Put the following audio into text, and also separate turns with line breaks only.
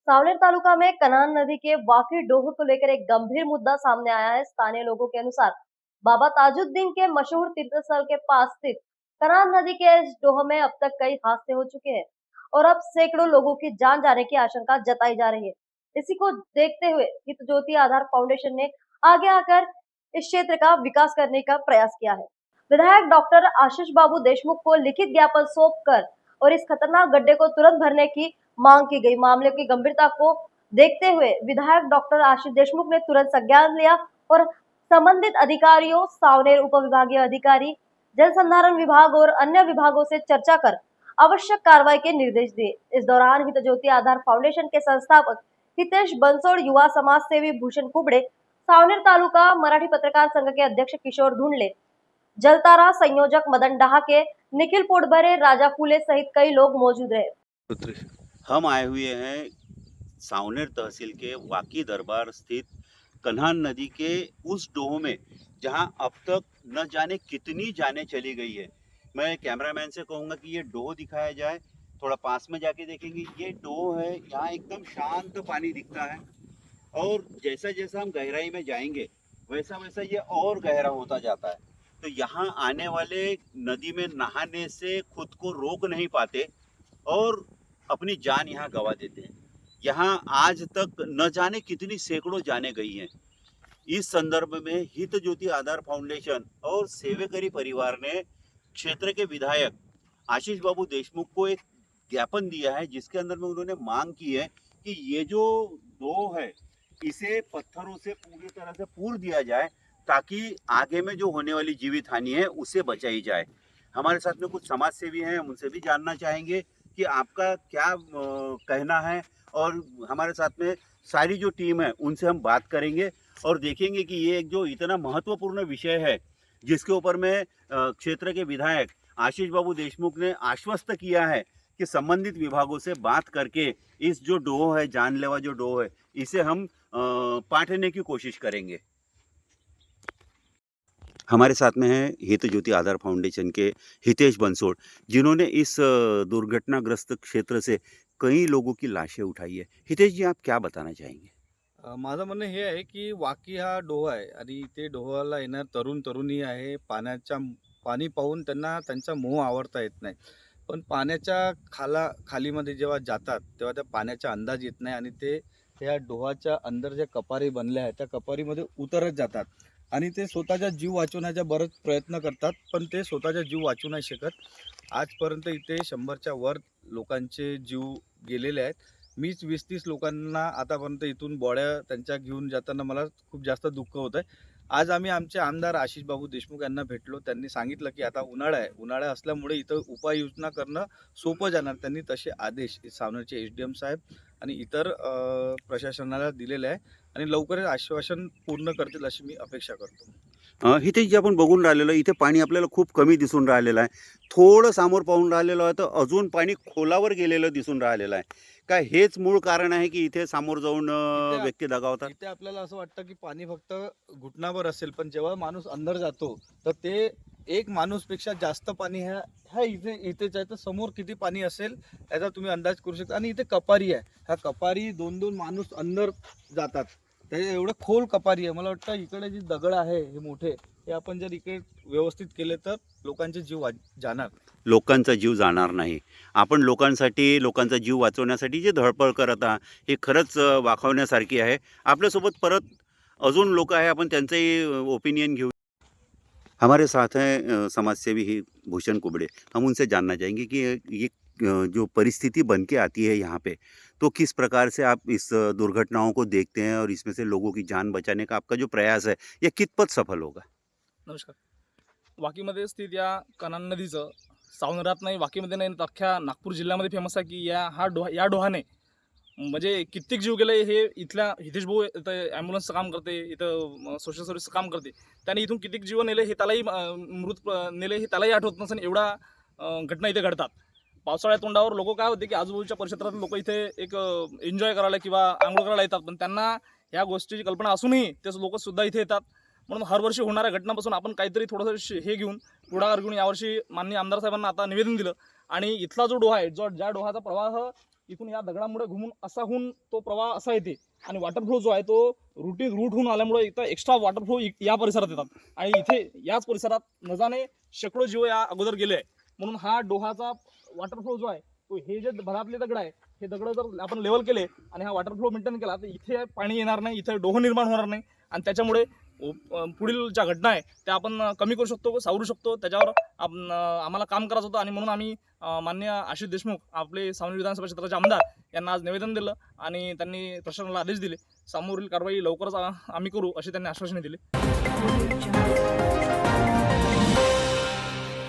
सावनेर तालुका में कनान नदी के वाकी डोह को लेकर एक गंभीर मुद्दा सामने आया है। स्थानीय लोगों के अनुसार बाबा ताजुद्दीन के मशहूर तीर्थस्थल के पास स्थित कनान नदी के इस डोह में अब तक कई हादसे हो चुके हैं और अब सैकड़ों लोगों की जान जाने की आशंका जताई जा रही है। इसी को देखते हुए हित ज्योति आधार फाउंडेशन ने आगे आकर इस क्षेत्र का विकास करने का प्रयास किया है। विधायक डॉक्टर आशीष बाबू देशमुख को लिखित ज्ञापन सौंप कर और इस खतरनाक गड्ढे को तुरंत भरने की मांग की गई। मामले की गंभीरता को देखते हुए विधायक डॉक्टर आशीष देशमुख ने तुरंत संज्ञान लिया और संबंधित अधिकारियों, सावनेर उपविभागीय अधिकारी, जल संधारण विभाग और अन्य विभागों से चर्चा कर आवश्यक कार्रवाई के निर्देश दिए। इस दौरान हित ज्योति आधार फाउंडेशन के संस्थापक हितेश बंसोड़, युवा समाज सेवी भूषण कुबड़े, सावनेर तालुका मराठी पत्रकार संघ के अध्यक्ष किशोर धुंडले, जलतारा संयोजक मदन डहाके, निखिल पोटभरे, राजा फूले सहित कई लोग मौजूद रहे।
हम आए हुए हैं सावनेर तहसील के वाकी दरबार स्थित कन्हान नदी के उस डोह में जहां अब तक न जाने कितनी जानें चली गई है। मैं कैमरामैन से कहूंगा कि ये डोह दिखाया जाए, थोड़ा पास में जाके देखेंगे। ये डोह है, यहाँ एकदम शांत पानी दिखता है और जैसा जैसा हम गहराई में जाएंगे वैसा वैसा ये और गहरा होता जाता है। तो यहाँ आने वाले नदी में नहाने से खुद को रोक नहीं पाते और अपनी जान यहाँ गंवा देते हैं। यहाँ आज तक न जाने कितनी सैकड़ों जाने गई हैं। इस संदर्भ में हित ज्योति आधार फाउंडेशन और सेवेकरी परिवार ने क्षेत्र के विधायक आशीष बाबू देशमुख को एक ज्ञापन दिया है, जिसके अंदर में उन्होंने मांग की है कि ये जो डोह है इसे पत्थरों से पूरी तरह से पूर दिया जाए ताकि आगे में जो होने वाली जीवित हानि है उसे बचाई जाए। हमारे साथ में कुछ समाज सेवी हैं, हम उनसे भी जानना चाहेंगे कि आपका क्या कहना है, और हमारे साथ में सारी जो टीम है उनसे हम बात करेंगे और देखेंगे कि ये एक जो इतना महत्वपूर्ण विषय है जिसके ऊपर में क्षेत्र के विधायक आशीष बाबू देशमुख ने आश्वस्त किया है कि संबंधित विभागों से बात करके इस जो डोह है, जानलेवा जो डोह है, इसे हम पाटने की कोशिश करेंगे। हमारे साथ में है हित ज्योति आधार फाउंडेशन के हितेश बंसोड़, जिन्होंने इस दुर्घटनाग्रस्त क्षेत्र से कई लोगों की लाशें उठाई है। हितेश जी, आप क्या बताना चाहेंगे?
माझं म्हणणं हे आहे की वाकी हा डोह आहे आणि ते डोहाला येणार तरुण तरुणी आहे. पाणी पाहून त्यांना त्यांचा मोह आवरता येत नाही. पण पाण्याच्या खालीमध्ये जेव्हा जातात तेव्हा त्या पाण्याचा अंदाज येत नाही आणि ते त्या डोहाच्या अंदर ज्या कपारी बनल्या आहेत त्या कपारीमध्ये उतरत जातात आणि ते स्वतःचा जीव वाचवण्याचा बरेच प्रयत्न करतात, पण ते स्वतःचा जीव वाचवू नाही शकत. आजपर्यंत इथे 100च्या वर लोकांचे जीव गेलेले आहेत. मीच 20-30 लोकांना आतापर्यंत इथून बॉड्या त्यांच्या घेऊन जाताना मला खूप जास्त दुःख होत आहे. आज आम्ही आमचे आमदार आशीष बाबू देशमुख यांना भेटलो. त्यांनी सांगितलं की आता उन्हाळा आहे. उन्हाळा असल्यामुळे इथं उपाययोजना करणं सोपं जाणार. त्यांनी तसे आदेश सावनेरचे एसडीएम साहेब आणि इतर प्रशासनाला दिलेले आहे आणि लवकरच आश्वासन पूर्ण करतील अशी मी अपेक्षा करतो.
हितेश जी, आपण बघून राहिलेलं इथे पाणी आपल्याला खूप कमी दिसून राहिलेलं आहे. थोडं समोर पाहून राहिलेलं आहे तर अजून पाणी खोलावर गेलेलं दिसून राहिलेलं आहे. काय हेच मूळ कारण आहे की इथे समोर जाऊन व्यक्ती दगावतात?
इथे आपल्याला असं वाटतं की पाणी फक्त घुटणावर असेल, पण जेव्हा माणूस अंदर जातो तर ते एक माणूसपेक्षा जास्त पाणी ह्या इथेच आहे. तर समोर किती पाणी असेल याचा तुम्ही अंदाज करू शकता. आणि इथे कपारी आहे. ह्या कपारी 2-2 माणूस अंदर जातात. ते एवढं खोल कपारी आहे. मला वाटतं इकडे जी दगड आहे हे मोठे, हे आपण जर इकडे व्यवस्थित केले तर लोकांचे जीव जाणार.
लोकांचा जीव जाणार नाही. आपण लोकांसाठी, लोकांचा जीव वाचवण्यासाठी जे धडपड करत आहात हे खरंच वाखावण्यासारखी आहे. आपल्यासोबत परत अजून लोक आहे, आपण त्यांचंही ओपिनियन घेऊ. हमारे साथ हैं समाजसेवी ही भूषण कुबड़े। हम उनसे जानना चाहेंगे कि ये जो परिस्थिति बन के आती है यहाँ पे, तो किस प्रकार से आप इस दुर्घटनाओं को देखते हैं और इसमें से लोगों की जान बचाने का आपका जो प्रयास है ये कितपत सफल होगा?
नमस्कार. वाकीमध्ये स्थित या कन्हान नदीचं सावनेरात नाही, वाकीमध्ये नाही, तर अख्ख्या नागपूर जिल्ह्यामध्ये फेमस आहे की या डोहाने म्हणजे कित्येक जीव गेले. हे इथल्या हितेश भाऊ इथं ॲम्ब्युलन्सचं काम करते, इथं सोशल सर्व्हिसचं काम करते. त्याने इथून कित्येक जीव नेले हे त्यालाही नेले हे त्यालाही आठवत नसेल. एवढा घटना इथे घडतात. पावसाळ्या तोंडावर लोक काय होते की आजूबाजूच्या परिसरात लोक इथे एक एन्जॉय करायला किंवा आंघोळ करायला येतात, पण त्यांना ह्या गोष्टीची कल्पना असूनही ते लोक सुद्धा इथे येतात. म्हणून हरवर्षी होणाऱ्या घटनापासून आपण काहीतरी थोडंसं हे घेऊन पुढाकार घेऊन यावर्षी माननीय आमदार साहेबांना आता निवेदन दिलं आणि इथला जो डोहा आहे, ज्या डोहाचा प्रवाह इथून या दगडामुळे घुमून असा होऊन तो प्रवाह असा येते आणि वॉटरफ्लो जो आहे तो रूट होऊन आल्यामुळे इथं एक्स्ट्रा वॉटरफ्लो या परिसरात येतात आणि इथे याच परिसरात न जाणे शेकडो जीव या अगोदर गेले आहे. म्हणून हा डोहाचा वॉटरफ्लो जो आहे तो हे जे भरातले दगड आहे हे दगड जर आपण लेवल केले आणि हा वॉटरफ्लो मेंटेन केला तर इथे पाणी येणार नाही, इथे डोह निर्माण होणार नाही आणि त्याच्यामुळे पुढील ज्या घटना आहे त्या आपण कमी करू शकतो, सावरू शकतो. त्याच्यावर आम्हाला काम करायचं होतं आणि म्हणून आम्ही माननीय आशिष देशमुख आपले सांगली विधानसभा क्षेत्राचे आमदार यांना आज निवेदन दिलं आणि त्यांनी प्रशासनाला आदेश दिले. समोरील कारवाई लवकरच आम्ही करू अशी त्यांनी आश्वासने दिली.